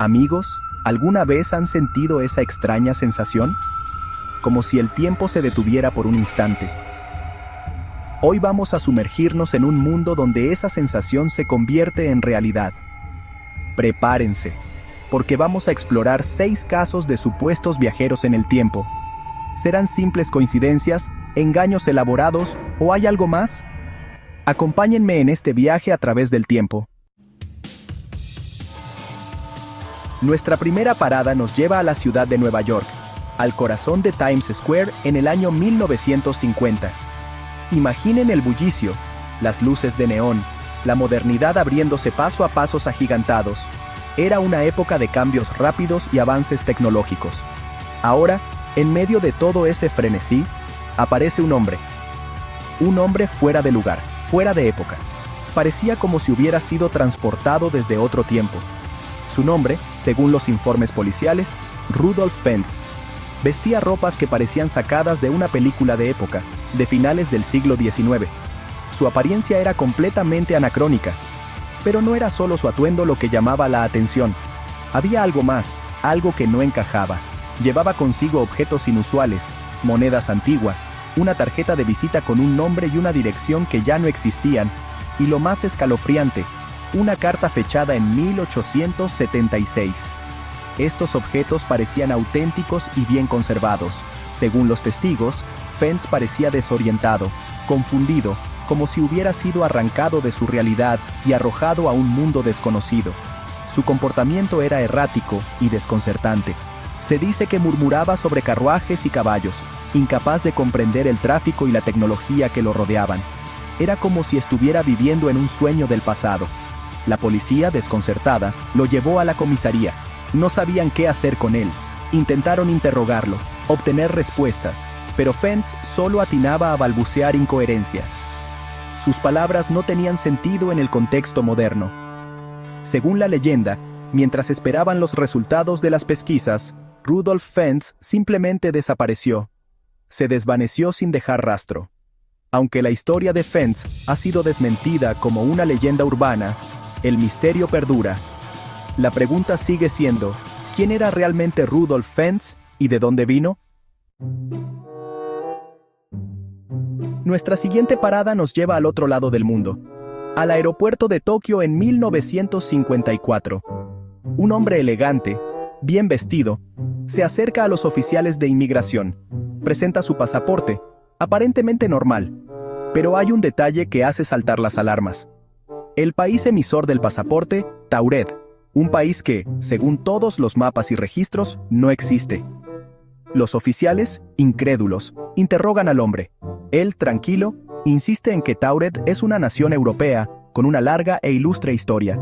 Amigos, ¿alguna vez han sentido esa extraña sensación? Como si el tiempo se detuviera por un instante. Hoy vamos a sumergirnos en un mundo donde esa sensación se convierte en realidad. Prepárense, porque vamos a explorar 6 casos de supuestos viajeros en el tiempo. ¿Serán simples coincidencias, engaños elaborados o hay algo más? Acompáñenme en este viaje a través del tiempo. Nuestra primera parada nos lleva a la ciudad de Nueva York, al corazón de Times Square en el año 1950. Imaginen el bullicio, las luces de neón, la modernidad abriéndose paso a pasos agigantados. Era una época de cambios rápidos y avances tecnológicos. Ahora, en medio de todo ese frenesí, aparece un hombre. Un hombre fuera de lugar, fuera de época. Parecía como si hubiera sido transportado desde otro tiempo. Su nombre, según los informes policiales, Rudolf Fentz. Vestía ropas que parecían sacadas de una película de época, de finales del siglo XIX. Su apariencia era completamente anacrónica. Pero no era solo su atuendo lo que llamaba la atención. Había algo más, algo que no encajaba. Llevaba consigo objetos inusuales, monedas antiguas, una tarjeta de visita con un nombre y una dirección que ya no existían, y lo más escalofriante, una carta fechada en 1876. Estos objetos parecían auténticos y bien conservados. Según los testigos, Fentz parecía desorientado, confundido, como si hubiera sido arrancado de su realidad y arrojado a un mundo desconocido. Su comportamiento era errático y desconcertante. Se dice que murmuraba sobre carruajes y caballos, incapaz de comprender el tráfico y la tecnología que lo rodeaban. Era como si estuviera viviendo en un sueño del pasado. La policía, desconcertada, lo llevó a la comisaría. No sabían qué hacer con él. Intentaron interrogarlo, obtener respuestas, pero Fentz solo atinaba a balbucear incoherencias. Sus palabras no tenían sentido en el contexto moderno. Según la leyenda, mientras esperaban los resultados de las pesquisas, Rudolf Fentz simplemente desapareció. Se desvaneció sin dejar rastro. Aunque la historia de Fentz ha sido desmentida como una leyenda urbana, el misterio perdura. La pregunta sigue siendo, ¿quién era realmente Rudolf Fentz y de dónde vino? Nuestra siguiente parada nos lleva al otro lado del mundo, al aeropuerto de Tokio en 1954. Un hombre elegante, bien vestido, se acerca a los oficiales de inmigración. Presenta su pasaporte, aparentemente normal, pero hay un detalle que hace saltar las alarmas. El país emisor del pasaporte, Tauret, un país que, según todos los mapas y registros, no existe. Los oficiales, incrédulos, interrogan al hombre. Él, tranquilo, insiste en que Tauret es una nación europea con una larga e ilustre historia.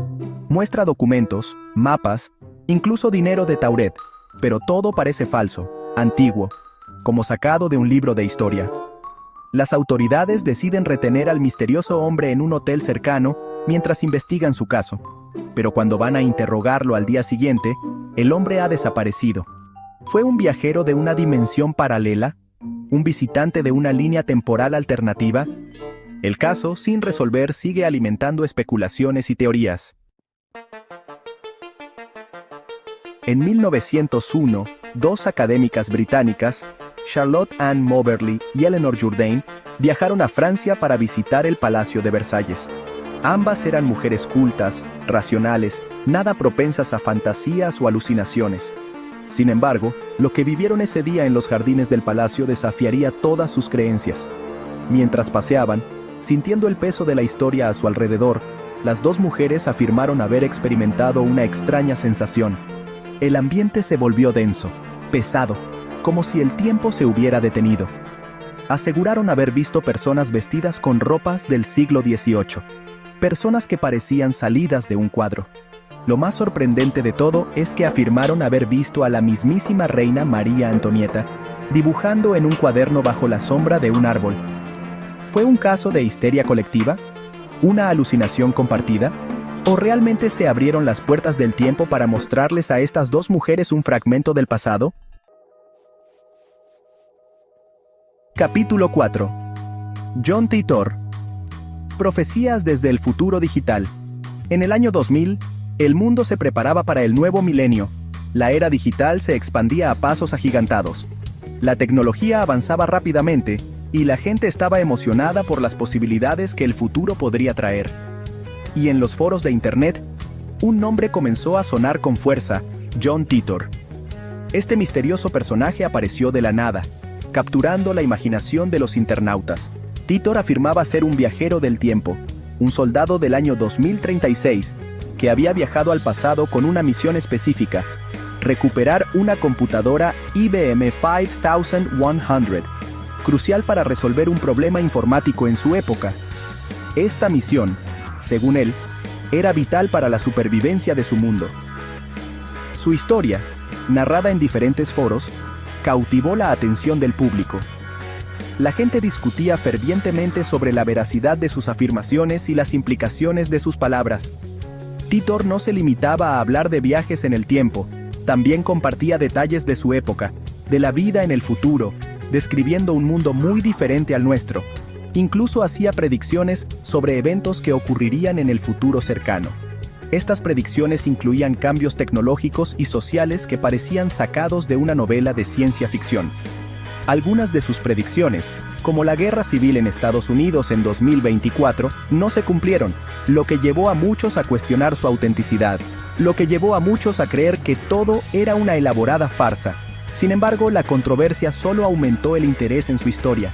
Muestra documentos, mapas, incluso dinero de Tauret, pero todo parece falso, antiguo, como sacado de un libro de historia. Las autoridades deciden retener al misterioso hombre en un hotel cercano mientras investigan su caso. Pero cuando van a interrogarlo al día siguiente, el hombre ha desaparecido. ¿Fue un viajero de una dimensión paralela? ¿Un visitante de una línea temporal alternativa? El caso, sin resolver, sigue alimentando especulaciones y teorías. En 1901, 2 académicas británicas, Charlotte Ann Moberly y Eleanor Jourdain, viajaron a Francia para visitar el Palacio de Versalles. Ambas eran mujeres cultas, racionales, nada propensas a fantasías o alucinaciones. Sin embargo, lo que vivieron ese día en los jardines del palacio desafiaría todas sus creencias. Mientras paseaban, sintiendo el peso de la historia a su alrededor, las 2 mujeres afirmaron haber experimentado una extraña sensación. El ambiente se volvió denso, pesado, como si el tiempo se hubiera detenido. Aseguraron haber visto personas vestidas con ropas del siglo XVIII. Personas que parecían salidas de un cuadro. Lo más sorprendente de todo es que afirmaron haber visto a la mismísima reina María Antonieta, dibujando en un cuaderno bajo la sombra de un árbol. ¿Fue un caso de histeria colectiva? ¿Una alucinación compartida? ¿O realmente se abrieron las puertas del tiempo para mostrarles a estas 2 mujeres un fragmento del pasado? Capítulo 4. John Titor. Profecías desde el futuro digital. En el año 2000, El mundo se preparaba para el nuevo milenio. La era digital se expandía a pasos agigantados. La tecnología avanzaba rápidamente, y la gente estaba emocionada por las posibilidades que el futuro podría traer. Y en los foros de Internet, un nombre comenzó a sonar con fuerza: John Titor. Este misterioso personaje apareció de la nada, capturando la imaginación de los internautas. Titor afirmaba ser un viajero del tiempo, un soldado del año 2036, que había viajado al pasado con una misión específica: recuperar una computadora IBM 5100, crucial para resolver un problema informático en su época. Esta misión, según él, era vital para la supervivencia de su mundo. Su historia, narrada en diferentes foros, cautivó la atención del público. La gente discutía fervientemente sobre la veracidad de sus afirmaciones y las implicaciones de sus palabras. Titor no se limitaba a hablar de viajes en el tiempo, también compartía detalles de su época, de la vida en el futuro, describiendo un mundo muy diferente al nuestro. Incluso hacía predicciones sobre eventos que ocurrirían en el futuro cercano. Estas predicciones incluían cambios tecnológicos y sociales que parecían sacados de una novela de ciencia ficción. Algunas de sus predicciones, como la guerra civil en Estados Unidos en 2024, no se cumplieron, lo que llevó a muchos a cuestionar su autenticidad, lo que llevó a muchos a creer que todo era una elaborada farsa. Sin embargo, la controversia solo aumentó el interés en su historia.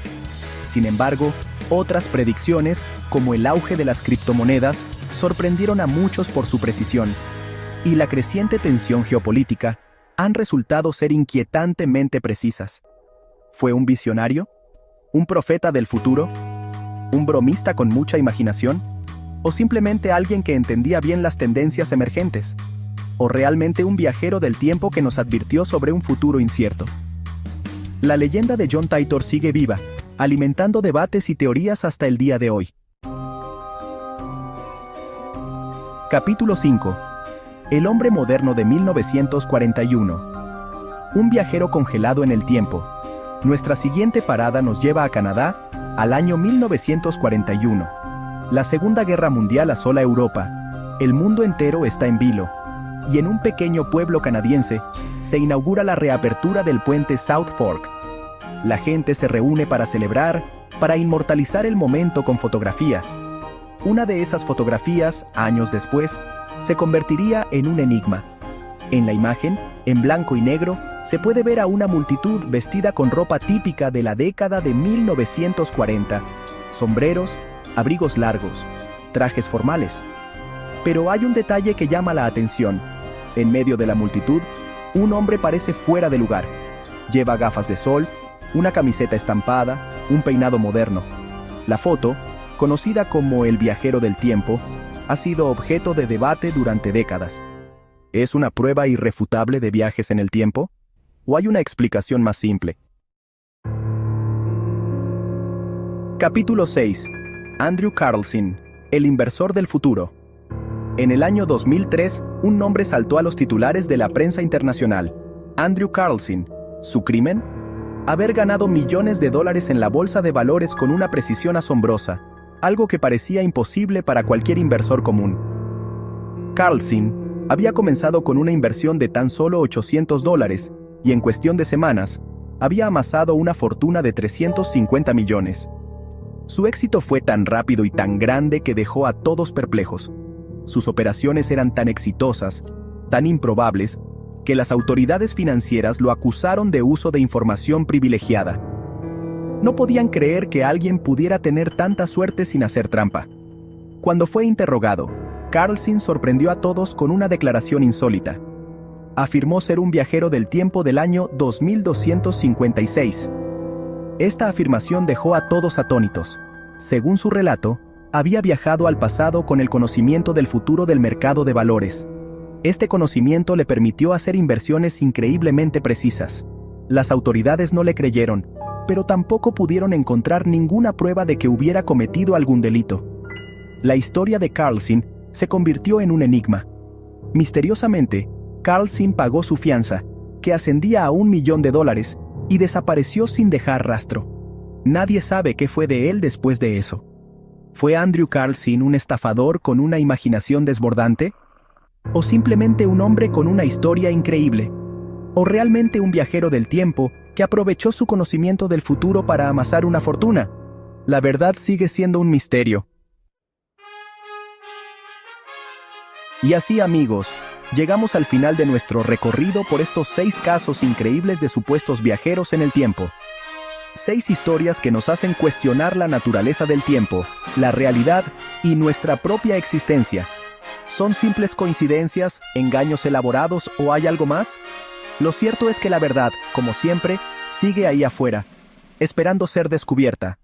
Sin embargo, otras predicciones, como el auge de las criptomonedas, sorprendieron a muchos por su precisión. Y la creciente tensión geopolítica han resultado ser inquietantemente precisas. ¿Fue un visionario? ¿Un profeta del futuro? ¿Un bromista con mucha imaginación? ¿O simplemente alguien que entendía bien las tendencias emergentes? ¿O realmente un viajero del tiempo que nos advirtió sobre un futuro incierto? La leyenda de John Titor sigue viva, alimentando debates y teorías hasta el día de hoy. Capítulo 5. El hombre moderno de 1941. Un viajero congelado en el tiempo. Nuestra siguiente parada nos lleva a Canadá, al año 1941. La Segunda Guerra Mundial asola Europa. El mundo entero está en vilo. Y en un pequeño pueblo canadiense, se inaugura la reapertura del puente South Fork. La gente se reúne para celebrar, para inmortalizar el momento con fotografías. Una de esas fotografías, años después, se convertiría en un enigma. En la imagen, en blanco y negro, se puede ver a una multitud vestida con ropa típica de la década de 1940, sombreros, abrigos largos, trajes formales. Pero hay un detalle que llama la atención. En medio de la multitud, un hombre parece fuera de lugar. Lleva gafas de sol, una camiseta estampada, un peinado moderno. La foto, conocida como el viajero del tiempo, ha sido objeto de debate durante décadas. ¿Es una prueba irrefutable de viajes en el tiempo? ¿O hay una explicación más simple? Capítulo 6. Andrew Carlson, el inversor del futuro. En el año 2003, un nombre saltó a los titulares de la prensa internacional. Andrew Carlson. ¿Su crimen? Haber ganado millones de dólares en la bolsa de valores con una precisión asombrosa, algo que parecía imposible para cualquier inversor común. Carlson había comenzado con una inversión de tan solo $800 y en cuestión de semanas, había amasado una fortuna de 350 millones. Su éxito fue tan rápido y tan grande que dejó a todos perplejos. Sus operaciones eran tan exitosas, tan improbables, que las autoridades financieras lo acusaron de uso de información privilegiada. No podían creer que alguien pudiera tener tanta suerte sin hacer trampa. Cuando fue interrogado, Carlson sorprendió a todos con una declaración insólita. Afirmó ser un viajero del tiempo del año 2256. Esta afirmación dejó a todos atónitos. Según su relato, había viajado al pasado con el conocimiento del futuro del mercado de valores. Este conocimiento le permitió hacer inversiones increíblemente precisas. Las autoridades no le creyeron, pero tampoco pudieron encontrar ninguna prueba de que hubiera cometido algún delito. La historia de Carlson se convirtió en un enigma. Misteriosamente, Carlson pagó su fianza, que ascendía a $1 millón, y desapareció sin dejar rastro. Nadie sabe qué fue de él después de eso. ¿Fue Andrew Carlson un estafador con una imaginación desbordante? ¿O simplemente un hombre con una historia increíble? ¿O realmente un viajero del tiempo que aprovechó su conocimiento del futuro para amasar una fortuna? La verdad sigue siendo un misterio. Y así, amigos, llegamos al final de nuestro recorrido por estos 6 casos increíbles de supuestos viajeros en el tiempo. 6 historias que nos hacen cuestionar la naturaleza del tiempo, la realidad y nuestra propia existencia. ¿Son simples coincidencias, engaños elaborados o hay algo más? Lo cierto es que la verdad, como siempre, sigue ahí afuera, esperando ser descubierta.